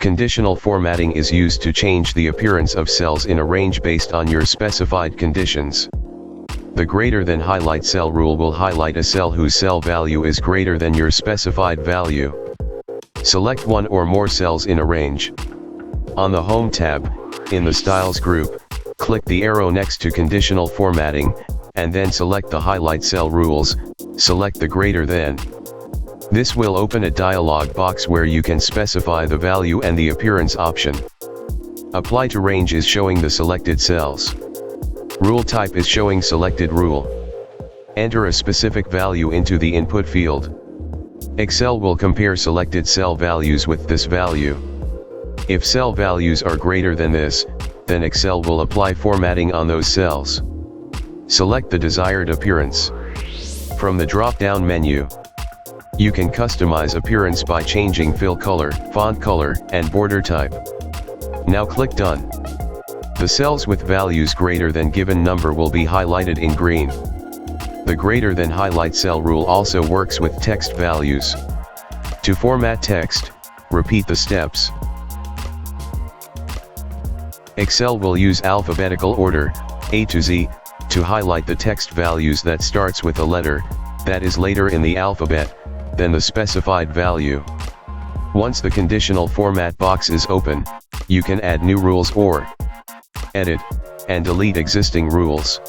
Conditional formatting is used to change the appearance of cells in a range based on your specified conditions. The greater than highlight cell rule will highlight a cell whose cell value is greater than your specified value. Select one or more cells in a range. On the Home tab, in the Styles group, click the arrow next to Conditional Formatting, and then select the Highlight Cell Rules, select the greater than. This will open a dialog box where you can specify the value and the appearance option. Apply to Range is showing the selected cells. Rule Type is showing selected rule. Enter a specific value into the input field. Excel will compare selected cell values with this value. If cell values are greater than this, then Excel will apply formatting on those cells. Select the desired appearance. From the drop-down menu, you can customize appearance by changing fill color, font color, and border type. Now click Done. The cells with values greater than given number will be highlighted in green. The greater than highlight cell rule also works with text values. To format text, repeat the steps. Excel will use alphabetical order, A to Z, to highlight the text values that starts with a letter, that is later in the alphabet, than the specified value. Once the conditional format box is open, you can add new rules or edit and delete existing rules.